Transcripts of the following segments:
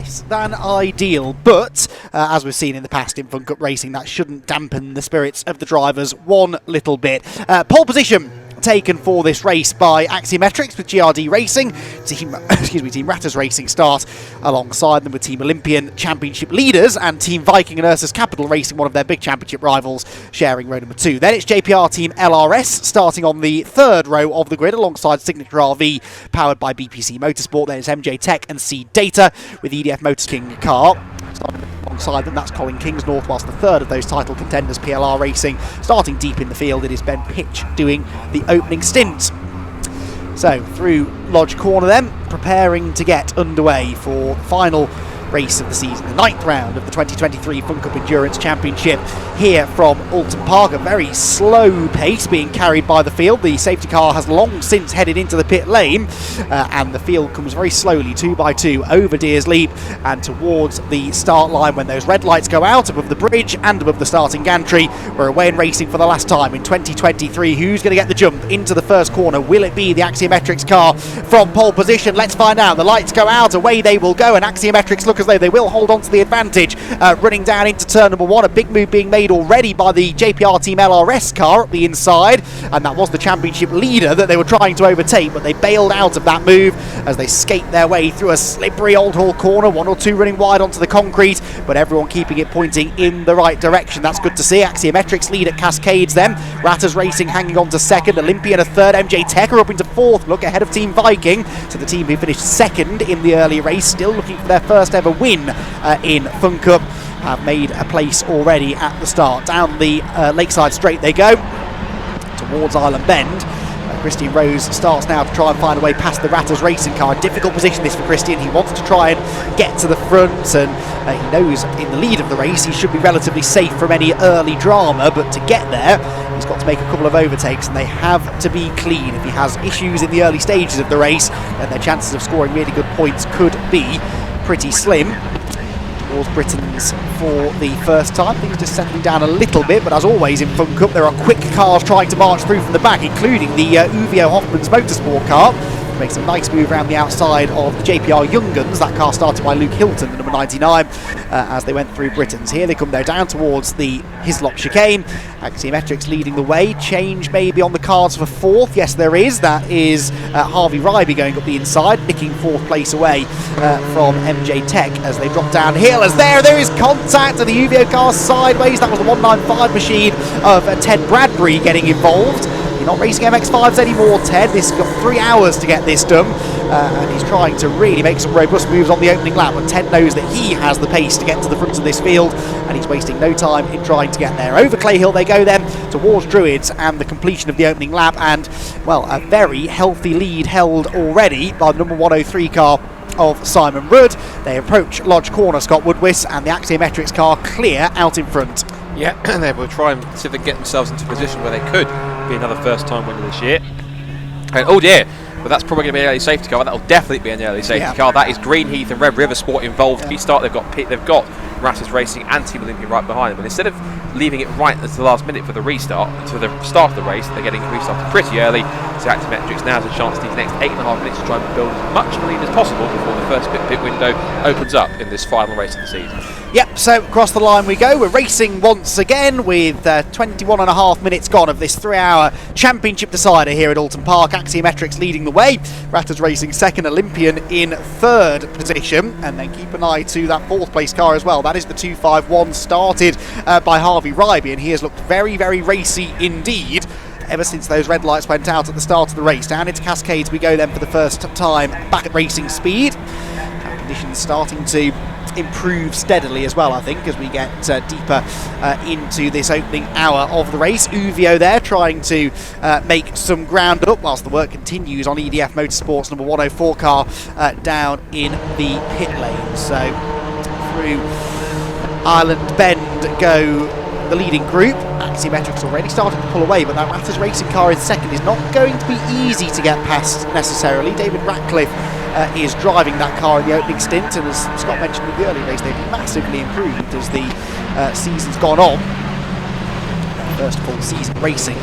less than ideal, but as we've seen in the past in Fun Cup racing, that shouldn't dampen the spirits of the drivers one little bit. Pole position taken for this race by Axiometrics with GRD Racing. Team Ratters Racing start alongside them with Team Olympian championship leaders, and Team Viking and Ursus Capital Racing, one of their big championship rivals, sharing row number 2. Then it's JPR Team LRS starting on the third row of the grid alongside Signature RV powered by BPC Motorsport. Then it's MJ Tech and C Data with EDF Motor King car. Alongside them, that's Colin Kingsnorth, whilst the third of those title contenders, PLR Racing, starting deep in the field. It is Ben Pitch doing the opening stint. So, through Lodge Corner then, preparing to get underway for the final race of the season, the 9th round of the 2023 Fun Cup Endurance Championship here from Oulton Park. A very slow pace being carried by the field. The safety car has long since headed into the pit lane, and the field comes very slowly, 2 by 2, over Deers Leap and towards the start line. When those red lights go out above the bridge and above the starting gantry, we're away and racing for the last time in 2023. Who's going to get the jump into the first corner? Will it be the Axiometrics car from pole position? Let's find out. The lights go out, away they will go, and Axiometrics look as though they will hold on to the advantage, running down into turn number 1. A big move being made already by the JPR Team LRS car up the inside, and that was the championship leader that they were trying to overtake, but they bailed out of that move as they skate their way through a slippery Old Hall corner. 1 or 2 running wide onto the concrete, but everyone keeping it pointing in the right direction. That's good to see. Axiometrics lead at Cascades then. Ratters Racing hanging on to second. Olympian a third. MJ Tech are up into fourth. Look ahead of Team Viking. So the team who finished second in the early race, still looking for their first ever win in Fun Cup, have made a place already at the start. Down the Lakeside Straight they go towards Island Bend. Christian Rose starts now to try and find a way past the Ratters Racing car. A difficult position this for Christian. He wants to try and get to the front, and he knows in the lead of the race he should be relatively safe from any early drama, but to get there he's got to make a couple of overtakes, and they have to be clean. If he has issues in the early stages of the race, then their chances of scoring really good points could be pretty slim. Towards Britons for the first time. Things just settling down a little bit, but as always in Fun Cup, there are quick cars trying to march through from the back, including the Uvio Hoffman's Motorsport car. Makes a nice move around the outside of the JPR Young Guns. That car started by Luke Hilton, the number 99, as they went through Britons. Here they come though down towards the Hislop chicane. Axiometrics leading the way. Change maybe on the cards for fourth. Yes, there is. That is Harvey Ryby going up the inside, nicking fourth place away from MJ Tech as they drop downhill. As there is contact and the Uvio car sideways. That was the 195 machine of Ted Bradbury getting involved. You're not racing MX-5s anymore, Ted. This has got 3 hours to get this done, and he's trying to really make some robust moves on the opening lap, but Ted knows that he has the pace to get to the front of this field, and he's wasting no time in trying to get there. Over Clay Hill they go then towards Druids and the completion of the opening lap, and, well, a very healthy lead held already by the number 103 car of Simon Rudd. They approach Lodge Corner, Scott Woodwiss, and the Axiometrics car clear out in front. Yeah, and they will try and see if they can get themselves into a position where they could be another first-time winner this year. And oh dear, but that's probably going to be an early safety car. That'll definitely be an early safety car. That is Greenheath and Red River Sport involved. Restart. They've got Ratters Racing and Team Olympia right behind them. And instead of leaving it right at the last minute for the restart, to the start of the race, they're getting restarted pretty early. So Axiometrics now has a chance to these next 8.5 minutes to try and build as much of a lead as possible before the first pit window opens up in this final race of the season. Yep, so across the line we go. We're racing once again with 21.5 minutes gone of this 3-hour championship decider here at Oulton Park. Axiometrics leading the way. Ratters Racing second, Olympian in third position. And then keep an eye to that fourth place car as well. That is the 251 started by Harvey Ryby, and he has looked very, very racy indeed ever since those red lights went out at the start of the race. Down into Cascades we go then for the first time back at racing speed. Conditions starting to improve steadily as well, I think, as we get deeper into this opening hour of the race. Uvio there trying to make some ground up whilst the work continues on EDF Motorsport's number 104 car down in the pit lane. So through Island Bend go the leading group. Axiometrics already started to pull away, but that Ratters Racing car in second is not going to be easy to get past necessarily. David Ratcliff is driving that car in the opening stint, and as Scott mentioned in the early race, they've massively improved as the season's gone on. First full season racing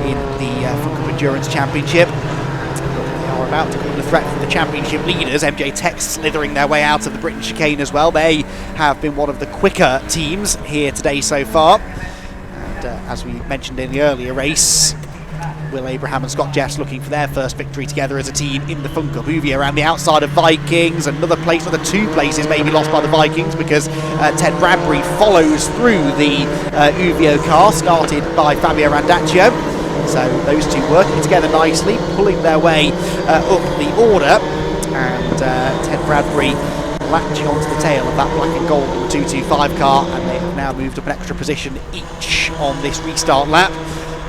in the Fun Cup Endurance Championship. They are about to become the threat for the championship leaders. MJ Tech slithering their way out of the Britain chicane as well. They have been one of the quicker teams here today so far. And as we mentioned in the earlier race, Will Abraham and Scott Jeffs looking for their first victory together as a team in the Fun Cup. Uvio around the outside of Vikings. Another two places maybe lost by the Vikings because Ted Bradbury follows through the Uvio car started by Fabio Randaccio. So those two working together nicely, pulling their way up the order. And Ted Bradbury latching onto the tail of that black and gold number 225 car, and they have now moved up an extra position each on this restart lap.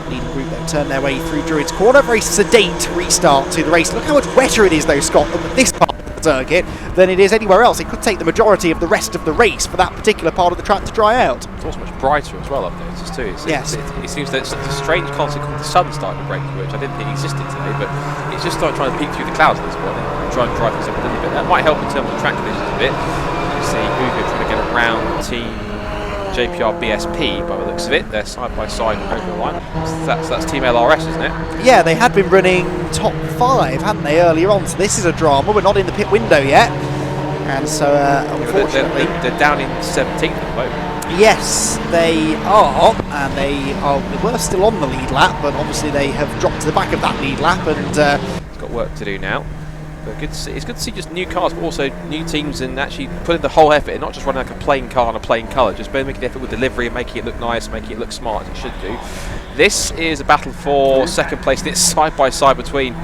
Leading group then turn their way through Druids Corner. Very sedate restart to the race. Look how much wetter it is though, Scott, up at this part of the circuit than it is anywhere else. It could take the majority of the rest of the race for that particular part of the track to dry out. It's also much brighter as well up there, just too. Yes. It seems that it's a strange concept called the sun starting to break through, which I didn't think existed today, but it's just like trying to peek through the clouds at this point and try and drive things up a little bit. That might help in terms of track conditions a bit. You see Uvio trying to get around Team JPR BSP by the looks of it. They're side by side over the line. So that's Team LRS, isn't it? Yeah, they had been running top 5, hadn't they, earlier on? So this is a drama. We're not in the pit window yet, and so unfortunately they're down in 17th at the moment. Yes, they are, and they were still on the lead lap, but obviously they have dropped to the back of that lead lap, and it's got work to do now. But it's good to see just new cars, but also new teams, and actually putting the whole effort in, not just running like a plain car and a plain colour, just making the effort with delivery and making it look nice, making it look smart as it should do. This is a battle for second place. It's side by side between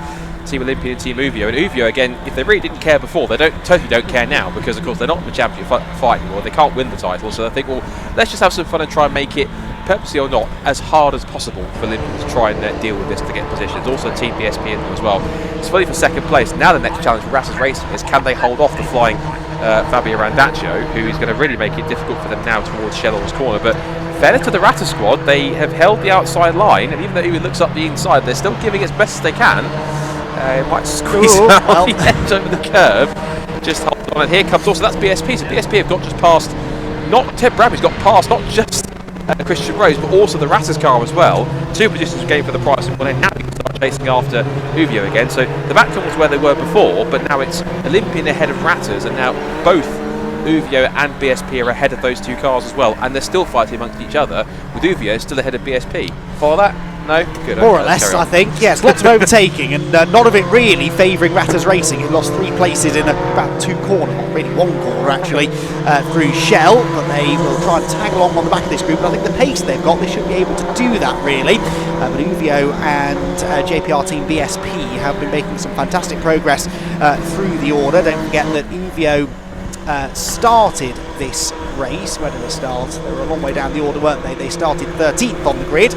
Team Olympia and Team Uvio. And Uvio, again, if they really didn't care before, they totally don't care now, because of course they're not in the championship fight anymore. They can't win the title, so I think, well, let's just have some fun and try and make it, purposely or not, as hard as possible for Olympia to try and deal with this to get positions. Also Team BSP in there as well. It's funny for second place. Now the next challenge for Ratters Racing is, can they hold off the flying Fabio Randaccio, who is going to really make it difficult for them now towards Shellor's corner. But fairness to the Ratter squad, they have held the outside line, and even though it looks up the inside, they're still giving it as best as they can. It might squeeze out the edge over the curve. Just hold on, and here comes also, that's BSP. So BSP have got just past, not Ted Bradbury's got past, not just Christian Rose, but also the Ratters car as well. 2 positions gained for the price of one, and now we can start chasing after Uvio again. So the backcount was where they were before, but now it's Olympian ahead of Ratters, and now both Uvio and BSP are ahead of those two cars as well, and they're still fighting amongst each other, with Uvio still ahead of BSP. Follow that? No? Good. More or less, I think. Yes, lots of overtaking, and none of it really favouring Ratters Racing. It lost 3 places in about 2 corners, not really 1 corner actually, through Shell, but they will try and tag along on the back of this group. And I think the pace they've got, they should be able to do that really. But Uvio and JPR Team BSP have been making some fantastic progress through the order. Don't forget that Uvio started this race. Where did they start? They were a long way down the order, weren't they? They started 13th on the grid,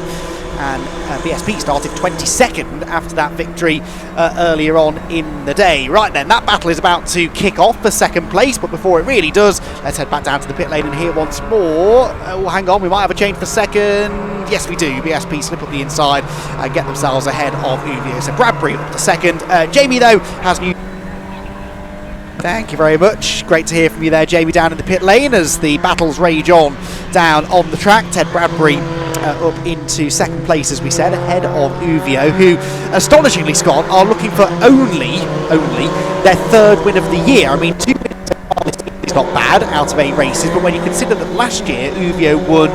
and BSP started 22nd after that victory earlier on in the day. Right then, that battle is about to kick off for second place, but before it really does, let's head back down to the pit lane and hear once more. Oh, hang on, we might have a change for second. Yes, we do. BSP slip up the inside and get themselves ahead of Uvio. So Bradbury up to second. Jamie, though, has new... Thank you very much. Great to hear from you there, Jamie, down in the pit lane as the battles rage on down on the track. Ted Bradbury up into second place, as we said, ahead of Uvio, who, astonishingly, Scott, are looking for only their 3rd win of the year. I mean, 2 wins is not bad out of 8 races, but when you consider that last year Uvio won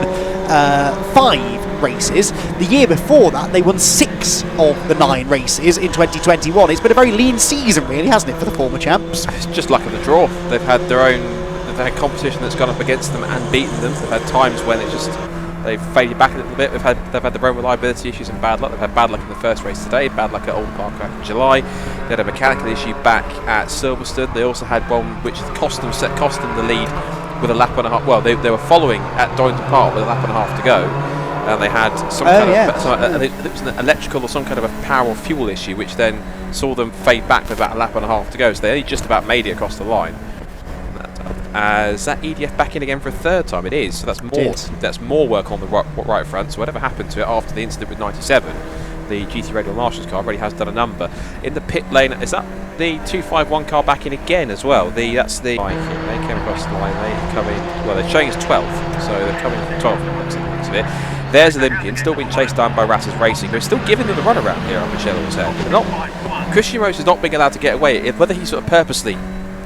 5 races, the year before that they won 6 of the 9 races in 2021. It's been a very lean season, really, hasn't it, for the former champs? It's just luck of the draw. They've had their own, they've had competition that's gone up against them and beaten them. They've had times when it's just, they've faded back a little bit. They've had their own reliability issues and bad luck. They've had bad luck in the first race today, bad luck at Oulton Park back in July. They had a mechanical issue back at Silverstone. They also had one which cost them the lead with a lap and a half. Well, they were following at Oulton Park with a lap and a half to go, and they had some it was an electrical or some kind of a power or fuel issue, which then saw them fade back with about a lap and a half to go. So they only just about made it across the line. Is that EDF back in again for a 3rd time? It is. So that's more work on the right front. So whatever happened to it after the incident with 97, the GT Radial Marshals car already has done a number. In the pit lane, is that the 251 car back in again as well? That's the Viking. They came across the line. They come in. Well, they're showing us 12th, so they're coming from 12th. Looks of it. There's Olympian, still being chased down by Rattus Racing. They're still giving them the run around here on Michelle was saying. Christian Rose is not being allowed to get away, whether he's sort of purposely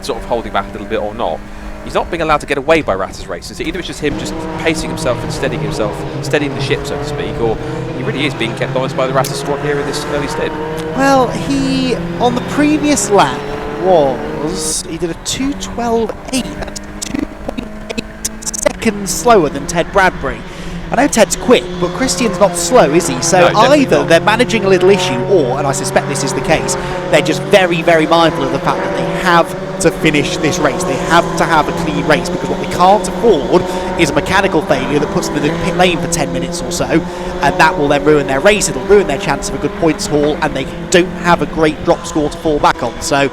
sort of holding back a little bit or not. He's not being allowed to get away by Rattus Racing. So either it's just him just pacing himself and steadying the ship, so to speak, or he really is being kept honest by the Rattus squad here in this early stint. Well, he, on the previous lap, he did a 2:12.8. That's 2.8 seconds slower than Ted Bradbury. I know Ted's quick, but Christian's not slow, is he? So no, either they're managing a little issue, or, and I suspect this is the case, they're just very, very mindful of the fact that they have to finish this race. They have to have a clean race, because what they can't afford is a mechanical failure that puts them in the pit lane for 10 minutes or so, and that will then ruin their race. It'll ruin their chance of a good points haul, and they don't have a great drop score to fall back on. So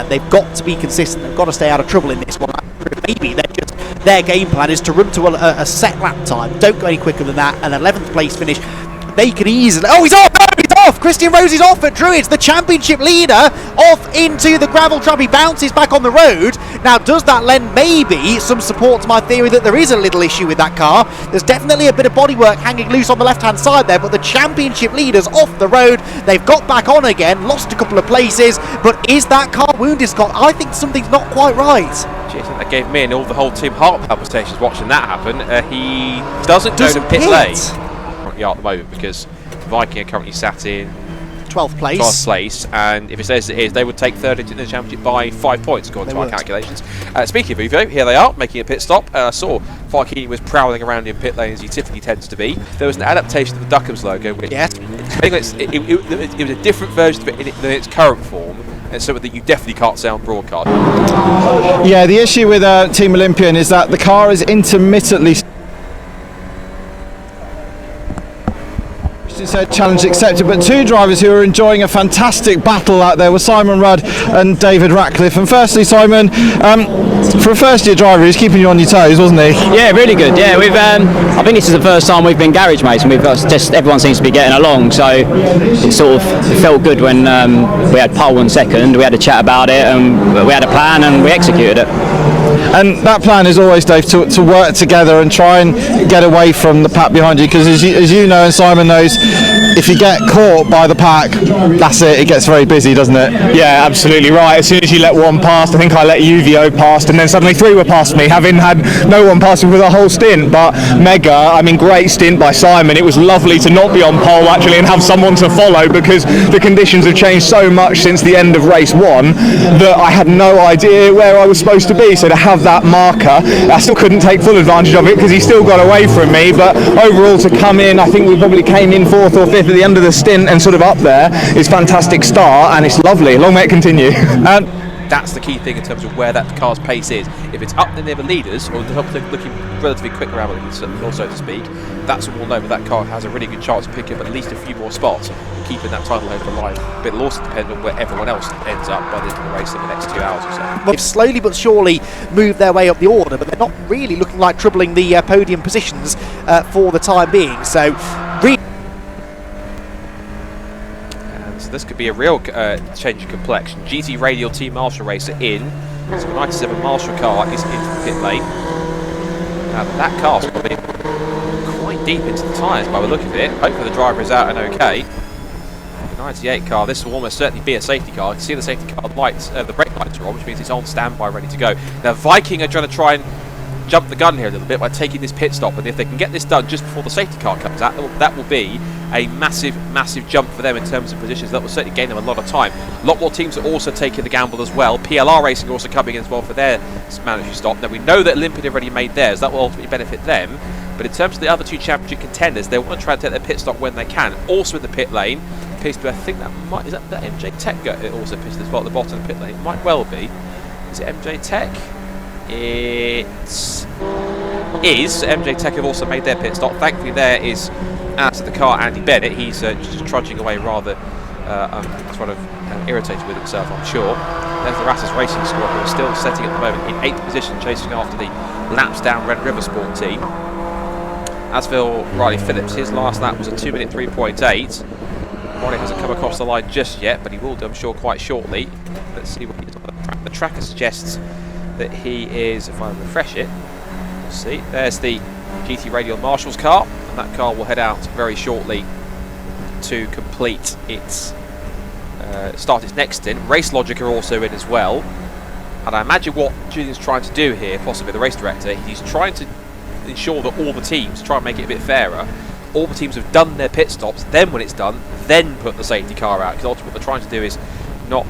they've got to be consistent. They've got to stay out of trouble in this one. Maybe their game plan is to run to a set lap time, don't go any quicker than that, an 11th place finish. They can easily... Oh, he's off! No, he's off! Christian Rose is off at Druids, the championship leader, off into the gravel trap. He bounces back on the road. Now, does that lend maybe some support to my theory that there is a little issue with that car? There's definitely a bit of bodywork hanging loose on the left-hand side there, but the championship leader's off the road. They've got back on again, lost a couple of places, but is that car wounded, Scott? I think something's not quite right. Gee, I think that gave me and all the whole team heart palpitations watching that happen. He doesn't go to pit lane at the moment, because Viking are currently sat in 12th place, and if it says it is, they would take third in the championship by 5 points according to our calculations. Speaking of Uvo, here they are making a pit stop. I saw Viking was prowling around in pit lane as he typically tends to be. There was an adaptation of the Duckham's logo, which it was a different version of it than its current form, and something that you definitely can't say on broadcast. Yeah, the issue with Team Olympian is that the car is intermittently... Said challenge accepted, but two drivers who are enjoying a fantastic battle out there were Simon Rudd and David Ratcliff. And firstly, Simon, for a first-year driver, he's keeping you on your toes, wasn't he? Yeah, really good. Yeah, we've. I think this is the first time we've been garage mates, and we've got just everyone seems to be getting along. So it felt good when we had pole and second. We had a chat about it, and we had a plan, and we executed it. And that plan is always, Dave, to work together and try and get away from the pack behind you, because as you know and Simon knows, if you get caught by the pack, that's it gets very busy, doesn't it? Yeah, absolutely right. As soon as you let one past, I think I let UVO past, and then suddenly three were past me, having had no one past me for the whole stint. But great stint by Simon. It was lovely to not be on pole actually and have someone to follow, because the conditions have changed so much since the end of race one that I had no idea where I was supposed to be. So to have that marker, I still couldn't take full advantage of it because he still got away from me, but overall to come in, I think we probably came in 4th or 5th at the end of the stint and sort of up there is fantastic start, and it's lovely. Long may it continue. That's the key thing in terms of where that car's pace is. If it's up near the leaders, or looking relatively quick around, so to speak, that's what we'll know. But that car has a really good chance of picking up at least a few more spots and keeping that title hope alive. But it'll also depend on where everyone else ends up by the end of the race in the next 2 hours or so. They've slowly but surely moved their way up the order, but they're not really looking like troubling the podium positions for the time being. So, this could be a real change of complexion. GT Radial Team Marshall racer in. So the 97 Marshall car is in pit lane. Now that car's probably quite deep into the tyres by the look of it. Hopefully the driver is out and okay. The 98 car, this will almost certainly be a safety car. You can see the safety car lights, the brake lights are on, which means it's on standby, ready to go. Now Viking are trying to jump the gun here a little bit by taking this pit stop, and if they can get this done just before the safety car comes out, that will be a massive jump for them in terms of positions. That will certainly gain them a lot of time. A lot more teams are also taking the gamble as well. PLR Racing are also coming in as well for their mandatory stop. Now we know that Olympiad have already made theirs. That will ultimately benefit them, but in terms of the other two championship contenders, they want to try and take their pit stop when they can. Also in the pit lane, I think that might, is that MJ Tech also pitched as well at the bottom of the pit lane? It might well be. Is it MJ Tech? It is. MJ Tech have also made their pit stop. Thankfully there is out of the car Andy Bennett. He's just trudging away rather sort of irritated with himself, I'm sure. There's the Rattus Racing squad, who are still setting at the moment in 8th position, chasing after the laps down Red River Sport team. As for Riley Phillips, his last lap was a 2-minute 3.8. Riley hasn't come across the line just yet, but he will do, I'm sure, quite shortly. Let's see what he's on the track. The tracker suggests that he is, if I refresh it, we'll see. There's the GT Radial Marshall's car, and that car will head out very shortly to complete its start its next stint. Race Logic are also in as well, and I imagine what Julian's trying to do here, possibly the race director, he's trying to ensure that all the teams try and make it a bit fairer. All the teams have done their pit stops, then when it's done, then put the safety car out, because ultimately what they're trying to do is not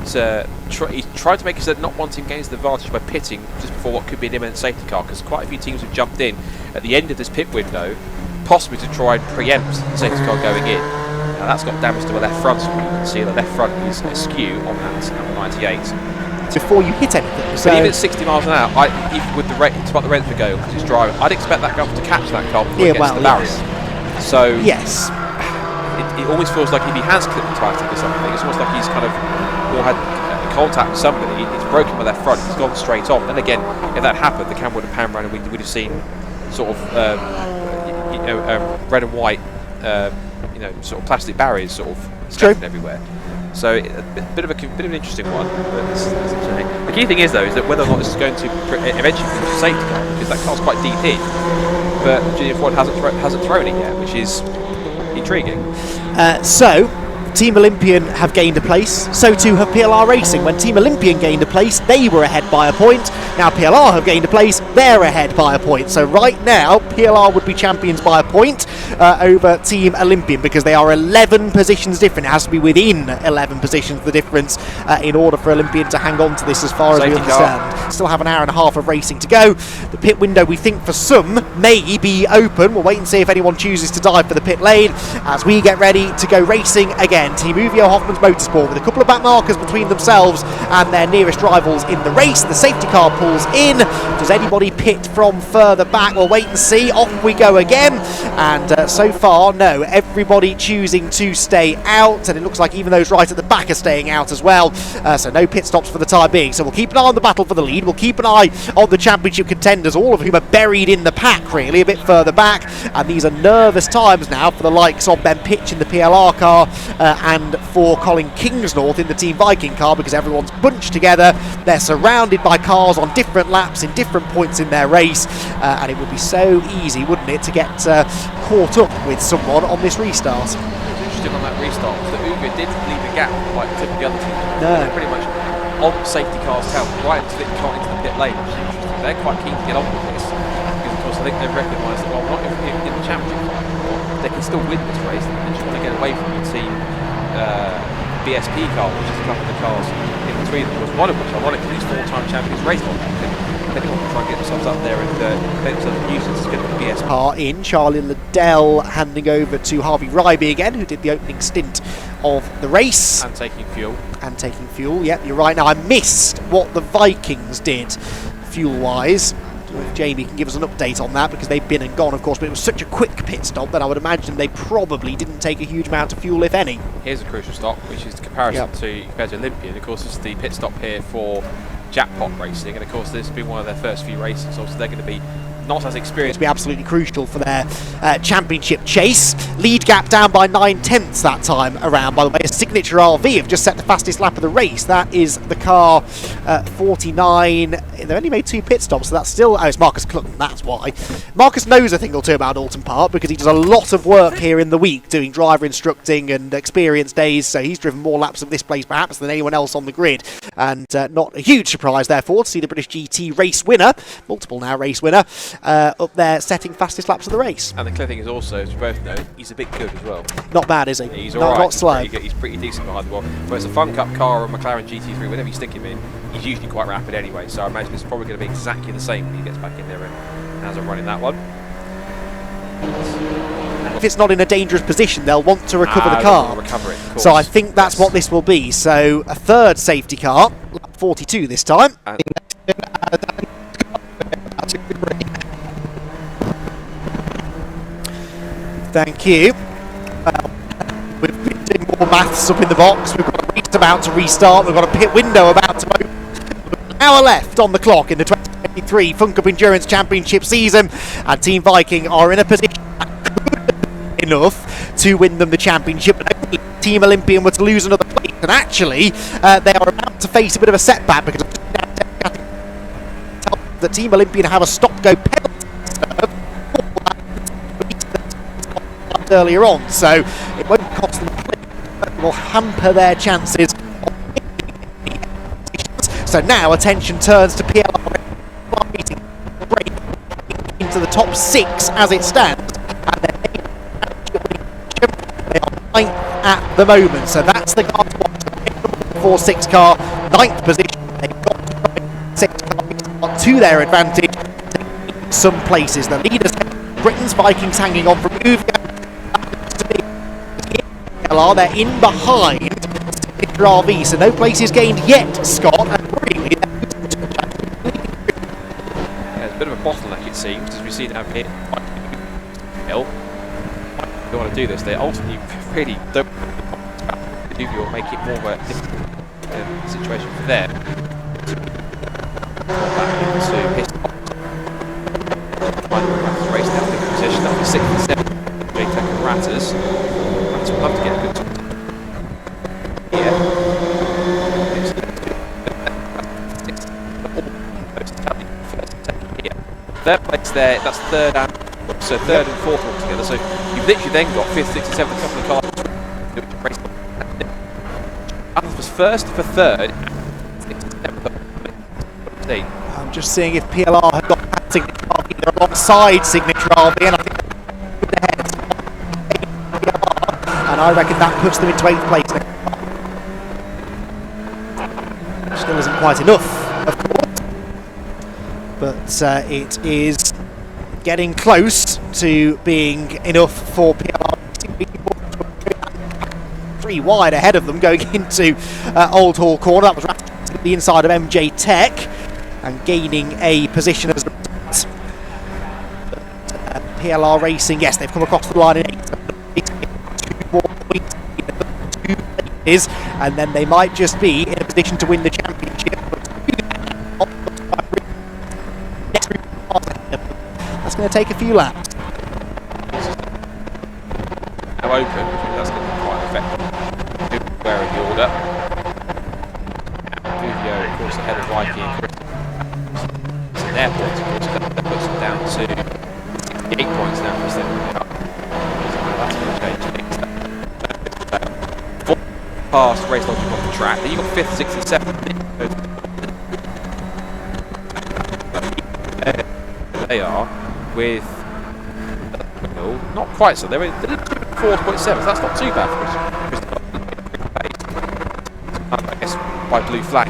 he's trying to make it so that not one team gains the advantage by pitting just before what could be an imminent safety car, because quite a few teams have jumped in at the end of this pit window, possibly to try and preempt the safety car going in. Now that's got damage to the left front, so you can see the left front is askew on that number 98. Before you hit anything. So but even at 60 miles an hour, even with the rate, it's about the rate to go because it's driving, I'd expect that car to catch that car before it gets to the barrier. So yes, it almost feels like if he has clipped the Titan or something, it's almost like he's kind of or had contact with somebody, it's broken my left front, he's gone straight on. Then again, if that happened, the camera would have panned around and we would have seen sort of red and white, sort of plastic barriers sort of scattered everywhere. So a bit of an interesting one. The key thing is though, is that whether or not this is going to eventually produce a safety car, because that car's quite deep in. But Julian Ford hasn't thrown it yet, which is intriguing. So Team Olympian have gained a place, so too have PLR Racing. When Team Olympian gained a place, they were ahead by a point. Now PLR have gained a place, they're ahead by a point. So right now, PLR would be champions by a point over Team Olympian, because they are 11 positions different. It has to be within 11 positions, the difference, in order for Olympian to hang on to this as far as we understand. Still have an hour and a half of racing to go. The pit window, we think for some, may be open. We'll wait and see if anyone chooses to dive for the pit lane as we get ready to go racing again. Team Uvio Hoffman's Motorsport with a couple of back markers between themselves and their nearest rivals in the race. The safety car pulls in. Does anybody pit from further back? We'll wait and see. Off we go again. And so far, no. Everybody choosing to stay out. And it looks like even those right at the back are staying out as well. So no pit stops for the time being. So we'll keep an eye on the battle for the lead. We'll keep an eye on the championship contenders, all of whom are buried in the pack, really, a bit further back. And these are nervous times now for the likes of Ben Pitch in the PLR car and for Colin Kingsnorth in the Team Viking car, because everyone's bunched together. They're surrounded by cars on different laps in different points in their race, and it would be so easy, wouldn't it, to get caught up with someone on this restart. It was interesting on that restart was that Uber didn't leave a gap like the other teams. No. They're pretty much on safety car's tail right until it got into the pit lane, which is interesting. They're quite keen to get on with this because, of course, I think they've recognised that, well, not in the championship fight, they can still win this race. They just want to get away from the team BSP car, which is a couple of the cars in between them, was one of which, ironically, is four-time champions race on. If anyone can try and get themselves up there and make themselves a nuisance, it's going to be BSP. Car in, Charlie Liddell handing over to Harvey Ryby again, who did the opening stint of the race. And taking fuel. Yep, you're right. Now, I missed what the Vikings did fuel-wise. If Jamie can give us an update on that, because they've been and gone, of course, but it was such a quick pit stop that I would imagine they probably didn't take a huge amount of fuel, if any. Here's a crucial stop, which is the comparison compared to Olympian. Of course, this is the pit stop here for Jackpot Racing, and of course this has been one of their first few races, so they're going to be not as experienced. To be absolutely crucial for their championship chase. Lead gap down by 9/10 that time around, by the way. A Signature RV have just set the fastest lap of the race. That is the car 49. They've only made 2 pit stops, so that's still... Oh, it's Marcus Clutton, that's why. Marcus knows a thing or two about Oulton Park, because he does a lot of work here in the week, doing driver instructing and experience days, so he's driven more laps of this place perhaps than anyone else on the grid. And not a huge surprise, therefore, to see the British GT race winner, multiple now race winner, up there setting fastest laps of the race. And the clear thing is also, as we both know, he's a bit good as well. Not bad, is he? He's alright. Not slow. He's pretty decent behind the wheel. Whereas a Fun Cup car or a McLaren GT3, whenever you stick him in, he's usually quite rapid anyway. So I imagine it's probably going to be exactly the same when he gets back in there and has a run in that one. If it's not in a dangerous position, they'll want to recover the car. Recover it, of course. So I think that's what this will be. So a third safety car, lap 42 this time. Thank you. We've been doing more maths up in the box. We've got a race about to restart. We've got a pit window about to open. An hour left on the clock in the 2023 Fun Cup Endurance Championship season, and Team Viking are in a position enough to win them the championship. But only Team Olympian were to lose another place, and actually they are about to face a bit of a setback, because the Team Olympian have a stop-go penalty earlier on, so it won't cost them a clip, but it will hamper their chances. So now attention turns to PLR break into the top 6 as it stands, and they are 9th at the moment, so that's the car to watch. 4-6 car, 9th position. They've got to try 6 cars to their advantage. Some places, the leaders, Britain's Vikings hanging on from Uvia. They're in behind RV, so no places gained yet, Scott. And really, there's a bit of a bottleneck, it seems, as we see down here. Hill. They want to do this. They ultimately really don't or make it more of a difficult situation for them. Race down the position up to 6 and 7. Jake and Ratters. Ratters would love to get a good time here. Third place there, that's third and so third and fourth altogether. So you've literally then got 5th, 6th and 7th, a couple of cars. Ratters was first for third. I'm just seeing if PLR have got that signature RV. They're alongside signature RV, and I think ahead. And I reckon that puts them into 8th place. Still isn't quite enough, of course, but it is getting close to being enough for PLR. 3 wide ahead of them going into Old Hall Corner. That was to the inside of MJ Tech and gaining a position as a result. PLR Racing, yes, they've come across the line in 8th. 2 more points in the 2 places, and then they might just be in a position to win the championship. That's going to take a few laps. Now open, that's going to be quite effective. Where in the order? Vuvio, of course, ahead of Viking. It's an airport, of course, that puts them down to 8 points now instead of that's going to change things. 4 past race logic on the track. Then you've got 5th, 6th, and 7th. They are with not quite so. They're in 4.7, so that's not too bad for us. I guess by blue flag.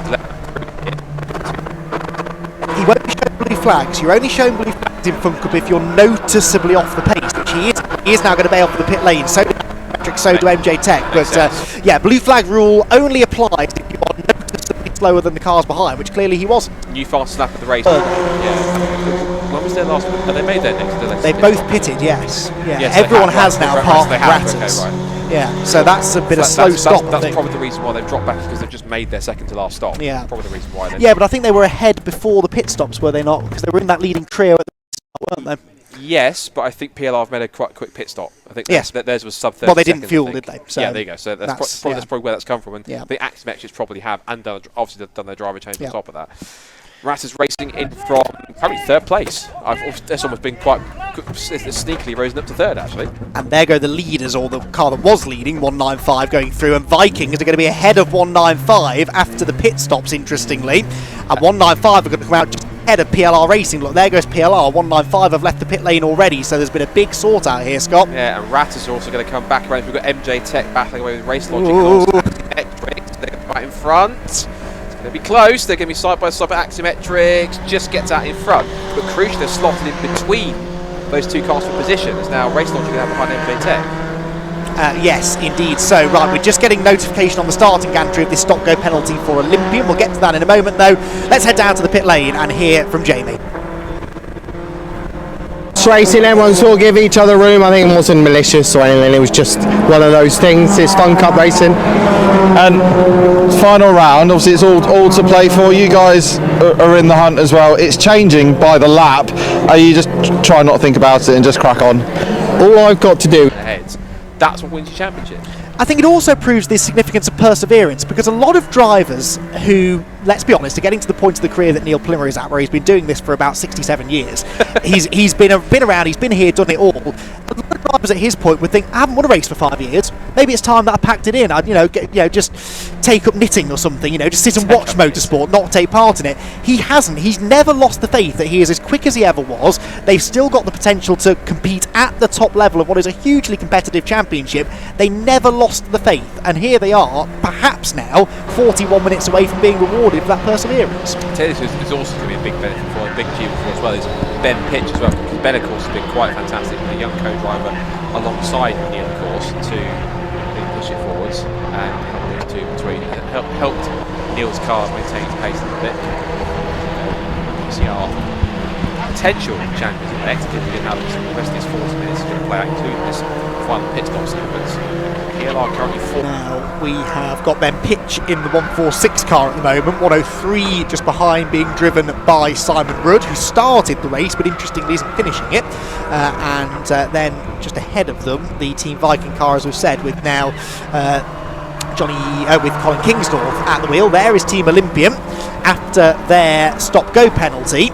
He won't be showing blue flags. You're only showing blue flags in Fun Cup if you're noticeably off the pace, which he is. He is now going to bail for the pit lane. So do Patrick, so do MJ Tech. But yeah, blue flag rule only applies if you are noticeably slower than the cars behind, which clearly he wasn't. New fast lap of the race. Yeah. When was their last one? Have they made their next? They both pitted, yes. Yeah. Everyone has now parked Ratters. Okay, right. Yeah, so that's a bit of slow stop. That's probably the reason why they've dropped back, because they've just made their second to last stop. Yeah. Probably the reason why. Yeah, but I think they were ahead before the pit stops, were they not? Because they were in that leading trio at the start, weren't they? Yes, but I think PLR have made a quite quick pit stop. I think theirs was sub 30 Well, they didn't seconds, fuel, did they? So yeah, there you go. So that's probably where that's come from. And the Aximetrics probably have, and obviously they've done their driver change on top of that. Ratters racing in from probably 3rd place. That's almost been quite sneakily risen up to 3rd, actually. And there go the leaders, or the car that was leading, 195 going through, and Vikings are going to be ahead of 195 after the pit stops, interestingly. And 195 are going to come out just ahead of PLR Racing. Look, there goes PLR. 195 have left the pit lane already, so there's been a big sort out here, Scott. Yeah, and Ratters are also going to come back around. We've got MJ Tech battling away with Race Logic and also Axiometrics. They're right in front. They'll be close, they're going to be side by side, but Axiometrics just gets out in front. But crucially, they're slotted in between those 2 cars for position. As now Race Logic now behind MJ Tech. Yes, indeed. So, right, we're just getting notification on the starting gantry of this stop-go penalty for Olympian. We'll get to that in a moment, though. Let's head down to the pit lane and hear from Jamie. Racing, everyone sort of give each other room. I think it wasn't malicious or anything, it was just one of those things. It's Fun Cup racing. And final round, obviously it's all to play for. You guys are in the hunt as well. It's changing by the lap. Are you just try not to think about it and just crack on? All I've got to do, that's what wins your championship. I think it also proves the significance of perseverance, because a lot of drivers who, let's be honest, are getting to the point of the career that Neil Plimmer is at, where he's been doing this for about 67 years. he's been around, he's been here, done it all. A lot of drivers at his point would think, I haven't won a race for 5 years. Maybe it's time that I packed it in. I'd, just take up knitting or something. Just sit and watch motorsport, not take part in it. He hasn't. He's never lost the faith that he is as quick as he ever was. They've still got the potential to compete at the top level of what is a hugely competitive championship. They never lost the faith, and here they are, perhaps now 41 minutes away from being rewarded for that perseverance. I tell you, this is also going to be a big benefit for him, a big achievement for as well, is Ben Pitch as well, because Ben, of course, has been quite fantastic, a young co-driver alongside Neil, of course, to really push it forwards, and the two between helped Neil's car maintain its pace a little bit. PCR potential champions elect, if we didn't have the rest of these 40 minutes, going to play out, including this final pit stop sequence. PLR currently 4. Now we have got Ben Pitch in the 146 car at the moment, 103 just behind, being driven by Simon Rudd, who started the race but interestingly isn't finishing it, and then just ahead of them the Team Viking car, as we've said, with now with Colin Kingsdorf at the wheel. There is Team Olympian after their stop-go penalty,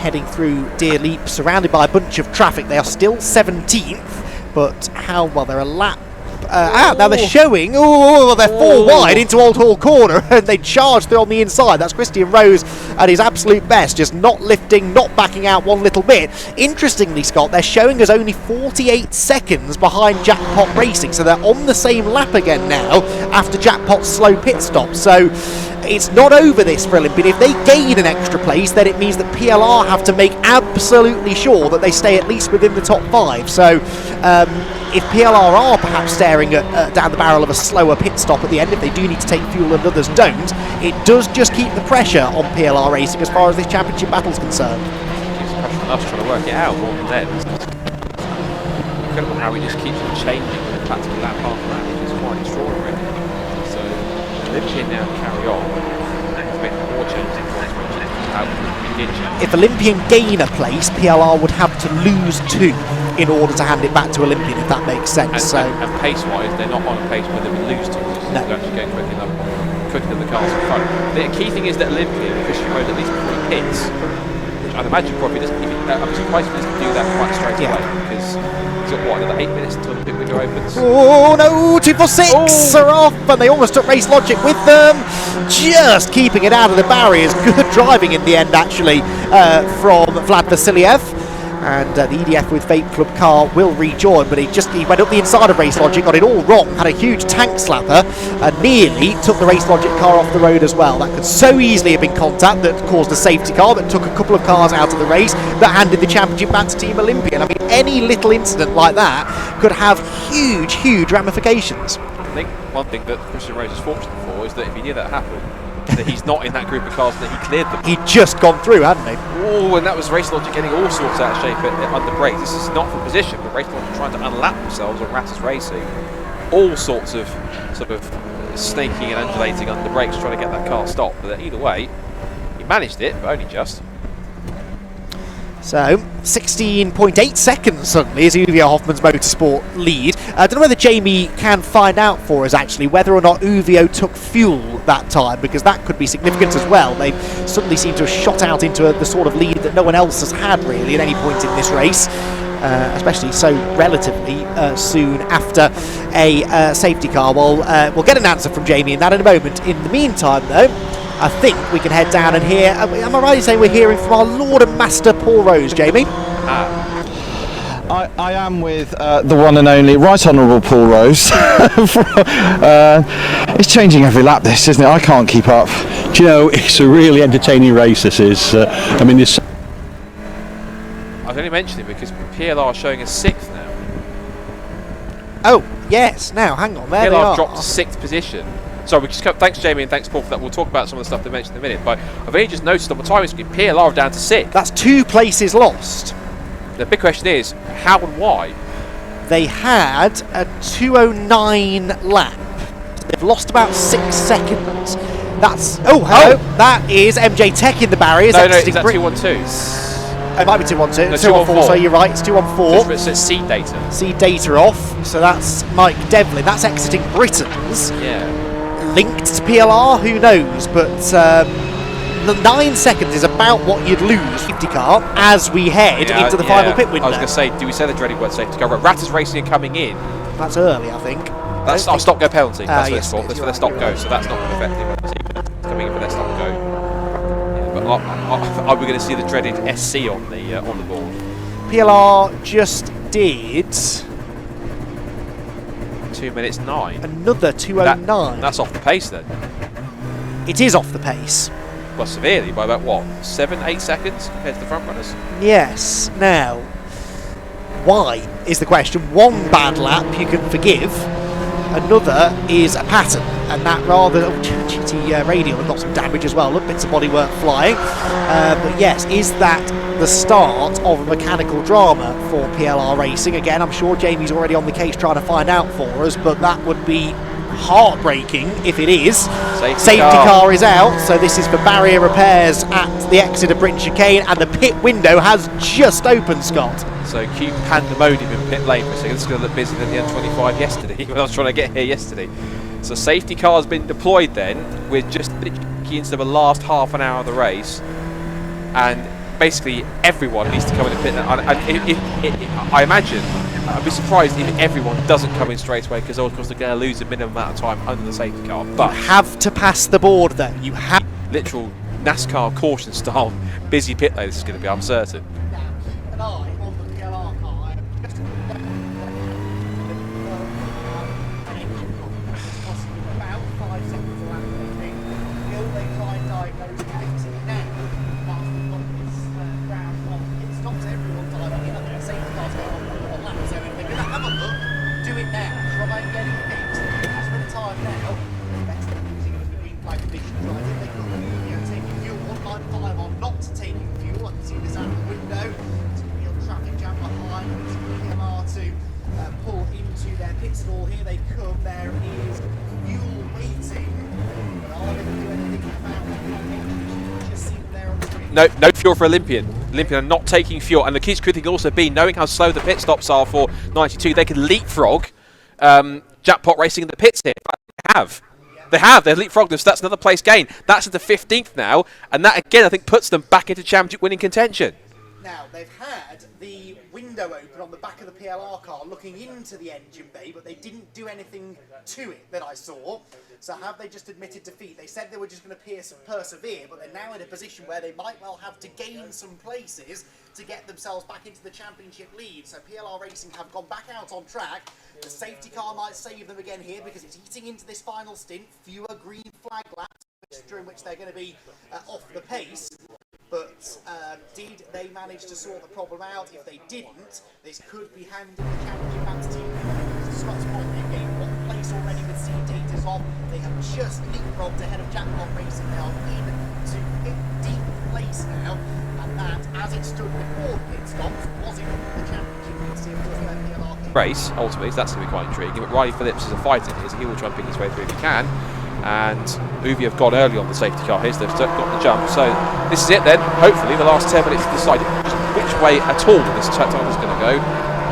heading through Deer Leap, surrounded by a bunch of traffic. They are still 17th, but how well, they're a lap out. Now they're showing, they're 4 wide into Old Hall Corner, and they charge through on the inside. That's Christian Rose at his absolute best, just not lifting, not backing out one little bit. Interestingly, Scott, they're showing us only 48 seconds behind Jackpot Racing, so they're on the same lap again now after Jackpot's slow pit stop. So it's not over this for Olympian. If they gain an extra place, then it means that PLR have to make absolutely sure that they stay at least within the top 5. So if PLR are perhaps staring at down the barrel of a slower pit stop at the end, if they do need to take fuel and others don't, it does just keep the pressure on PLR Racing as far as this championship battle is concerned. Keeps the pressure on us trying to work it out more than them. Incredible how he just keeps on changing practically lap after lap, which is quite extraordinary. So Olympian now carry on. He's made more changes in points, if Olympian gain a place, PLR would have to lose 2 in order to hand it back to Olympian, if that makes sense. And pace-wise, they're not on a pace where they would lose 2. They're actually going quicker than the cars in front. The key thing is that Olympian, Christian Rose, at least 3 pits, which I'd imagine probably doesn't even. I'm surprised he doesn't do that quite straight away, because he's got another 8 minutes until the pit window opens. Oh no, 246 are off, and they almost took Race Logic with them, just keeping it out of the barriers. Good driving in the end, actually, from Vlad Vasiliev. And the EDF with Vape Club car will rejoin, but he went up the inside of Race Logic, got it all wrong, had a huge tank slapper, and nearly took the Race Logic car off the road as well. That could so easily have been contact that caused a safety car that took a couple of cars out of the race, that handed the championship back to Team Olympian. I mean, any little incident like that could have huge, huge ramifications. I think one thing that Christian Rose is fortunate for is that if he knew that happened, that he's not in that group of cars, that he cleared them. He'd just gone through, hadn't he? Oh, and that was Race Logic getting all sorts out of shape under brakes. This is not for position, but Race Logic trying to unlap themselves on Rattus Racing. All sorts of sort of snaking and undulating under brakes, trying to get that car stopped. But either way, he managed it, but only just. So, 16.8 seconds suddenly is Uvia Hoffman's Motorsport lead. I don't know whether Jamie can find out for us, actually, whether or not Uvio took fuel that time, because that could be significant as well. They suddenly seem to have shot out into the sort of lead that no one else has had, really, at any point in this race, especially so relatively soon after a safety car. Well, we'll get an answer from Jamie in that in a moment. In the meantime, though, I think we can head down and hear. Am I right in saying we're hearing from our Lord and Master Paul Rose, Jamie? I am with the one and only Right Honourable Paul Rose. It's changing every lap, this, isn't it? I can't keep up. Do you know, it's a really entertaining race, this is. I mean, this. I was only mentioning because PLR are showing a 6th now. Oh, yes. Now, hang on. There they PLR are. dropped to 6th position. Sorry, we just thanks Jamie and thanks Paul for that. We'll talk about some of the stuff they mentioned in a minute. But I've only just noticed on the timing screen, PLR are down to 6th. That's 2 places lost. The big question is, how and why? They had a 2:09 lap. They've lost about 6 seconds. That's hello. That is MJ Tech in the barriers. No, is that 212? It might be 212. No, 214. So you're right. It's 214. It says seed data. Seed data off. So that's Mike Devlin. That's exiting Britain's. Yeah. Linked to PLR, who knows? But the 9 seconds is about what you'd lose 50 car as we head into the final pit window. I was going to say, do we say the dreaded word safety car? Right, Rat is racing and coming in. That's early, I think. That's our stop-go penalty. That's what it's for. Yes, That's for their stop-go, so that's not going to affect him. It's coming in for their stop-go. Yeah, but are we going to see the dreaded SC on the board? PLR just did 2 minutes 9. another 2:09. That's off the pace then. It is off the pace. Well, severely by about what, 7-8 seconds compared to the front runners. Yes. Now, why is the question? One bad lap you can forgive. Another is a pattern, and that rather GT radial have got some damage as well. Look, bits of bodywork flying. But yes, is that the start of a mechanical drama for PLR Racing? Again, I'm sure Jamie's already on the case trying to find out for us, but that would be heartbreaking if it is. Safety car is out, so this is for barrier repairs at the exit of Britten Chicane, and the pit window has just opened, Scott. So cue pandemonium in pit lane for a second. This is going to look busier than the M25 yesterday when I was trying to get here yesterday. So safety car has been deployed then. We're just literally into the last half an hour of the race, and basically everyone needs to come in the pit. And I imagine, I'd be surprised if everyone doesn't come in straight away, because of course they're going to lose a minimum amount of time under the safety car. But you have to pass the board though. You have literal NASCAR caution style busy pit lane. This is going to be, I'm certain. No fuel for Olympian. Olympian are not taking fuel, and the key could also be knowing how slow the pit stops are for 92. They can leapfrog Jackpot Racing in the pits here. They've leapfrogged us. So that's another place gain. That's at the 15th now, and that again I think puts them back into championship winning contention. Now, they've had the window open on the back of the PLR car looking into the engine bay, but they didn't do anything to it that I saw. So have they just admitted defeat? They said they were just going to persevere, but they're now in a position where they might well have to gain some places to get themselves back into the championship lead. So PLR Racing have gone back out on track. The safety car might save them again here because it's eating into this final stint. Fewer green flag laps during which they're going to be off the pace. But did they manage to sort the problem out? If they didn't, this could be handing the championship back to Team Viking. Scott's point, they've gained one place already with seat data off. They have just leapfrogged ahead of Jackpot Racing. They are into 15th place now, and that, as it stood before the pit stops, was in the championship. You can see, of course, where PLR race ultimately, so that's going to be quite intriguing. But Riley Phillips is a fighter here, so he will try and pick his way through if he can. And Uvi have gone early on the safety car here, so they've got the jump. So this is it then. Hopefully the last 10 minutes to decide which way at all this time is going to go.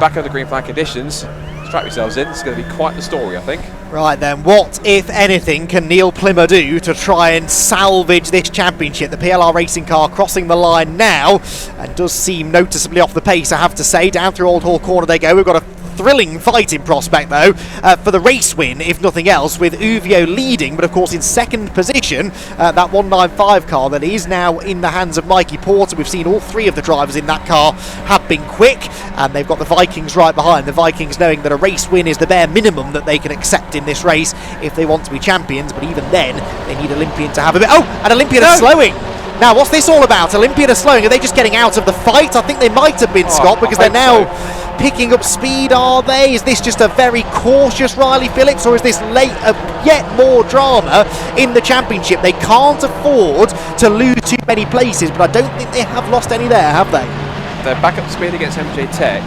Back under green flag conditions. Strap yourselves in. It's going to be quite the story, I think. Right then, what, if anything, can Neil Plimmer do to try and salvage this championship? The PLR racing car crossing the line now, and does seem noticeably off the pace, I have to say. Down through Old Hall Corner they go. We've got a thrilling fighting prospect though for the race win, if nothing else, with Uvio leading, but of course in second position, that 195 car that is now in the hands of Mikey Porter. We've seen all three of the drivers in that car have been quick, and they've got the Vikings right behind. The Vikings knowing that a race win is the bare minimum that they can accept in this race if they want to be champions, but even then they need Olympian to have a bit. Oh, and Olympian are slowing. Now, what's this all about? Olympian are slowing. Are they just getting out of the fight? I think they might have been, Scott, because they're now picking up speed, are they? Is this just a very cautious Riley Phillips, or is this yet more drama in the championship? They can't afford to lose too many places, but I don't think they have lost any there, have they? They're back up to speed against MJ Tech.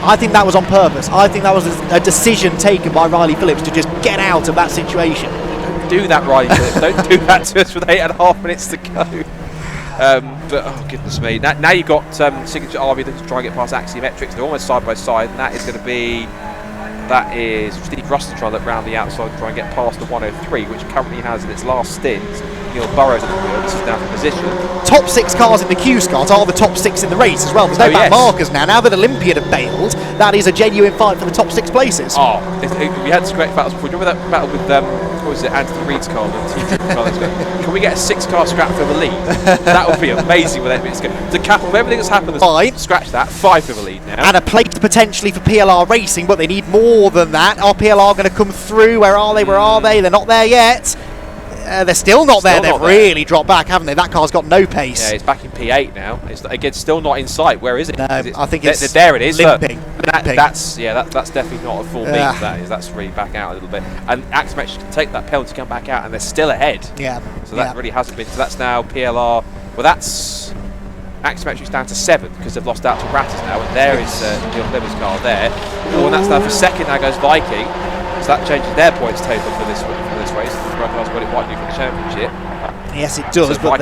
I think that was on purpose. I think that was a decision taken by Riley Phillips to just get out of that situation. Don't do that, Riley Phillips. Don't do that to us with 8.5 minutes to go. But oh goodness me! Now you've got Signature RV that can try and get past Axiometrics. They're almost side by side, and that is going to be Steve Steve Russell trying to look round the outside and try and get past the 103, which currently has in its last stint Neil Burrows at the wheel. This is now for position. Top 6 cars in the Q, Scott, are the top 6 in the race as well. There's no back markers now. Now that Olympian have bailed, that is a genuine fight for the top 6 places. Oh, we had some great battles before. Do you remember that battle with, what was it, Anthony Reid's car? Can we get a 6-car scrap for the lead? That would be amazing with everything. To cap off everything that's happened, scratch that, 5 for the lead now. And a place potentially for PLR Racing, but they need more than that. Are PLR going to come through? Where are they? Where are they? They're not there yet. They're still not there. They've really dropped back, haven't they? That car's got no pace. Yeah, it's back in P8 now. It's again still not in sight. Where is it? No, I think it's there. It is. Limping. That's definitely not a full beat. That is. That's really back out a little bit. And Aximetrics can take that penalty, come back out, and they're still ahead. Yeah. So that really hasn't been. So that's now PLR. Well, that's Aximetrics down to 7 because they've lost out to Ratters now, and there is Neil Clever's car there. Oh, and that's now for second. Now goes Viking. So that changes their points table for this race. Regards what it might do for the championship. Yes, it does, so but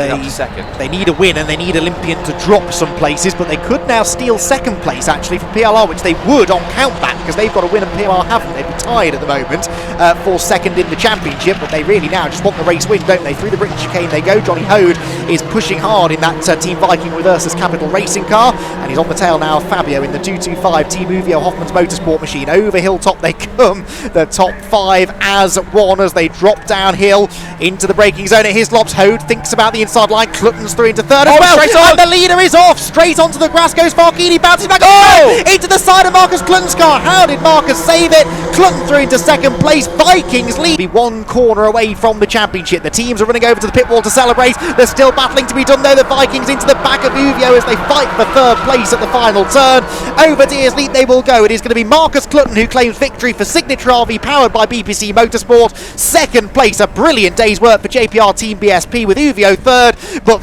they need a win and they need Olympian to drop some places, but they could now steal second place actually for PLR, which they would on countback because they've got a win and PLR haven't. They'd be tied at the moment for second in the championship, but they really now just want the race win, don't they? Through the British chicane they go. Johnny Hode is pushing hard in that Team Viking Reversus Capital Racing car, and he's on the tail now of Fabio in the 225 Team Uvio Hoffman's Motorsport machine. Over hilltop they come, the top 5 as one as they drop downhill into the braking zone at Hislop's. Hode thinks about the inside line, Clutton's through into third as well, and the leader is off, straight onto the grass goes Farkini, bounces back into the side of Marcus Clutton's car. How did Marcus save it? Clutton through into second place, Vikings lead. Be 1 corner away from the championship. The teams are running over to the pit wall to celebrate. There's still battling to be done though. The Vikings into the back of Uvio as they fight for third place at the final turn. Over Deers Leap they will go. It is going to be Marcus Clutton who claims victory for Signature RV powered by BPC Motorsport. Second place, a brilliant day's work for JPR Team BSP with Uvio third, but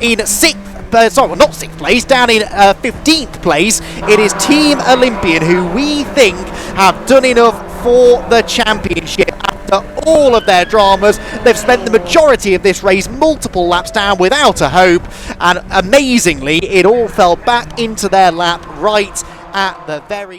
in 6th, sorry, well, not 6th place, down in 15th place, it is Team Olympian who we think have done enough for the championship. After all of their dramas, they've spent the majority of this race multiple laps down without a hope, and amazingly, it all fell back into their lap right at the very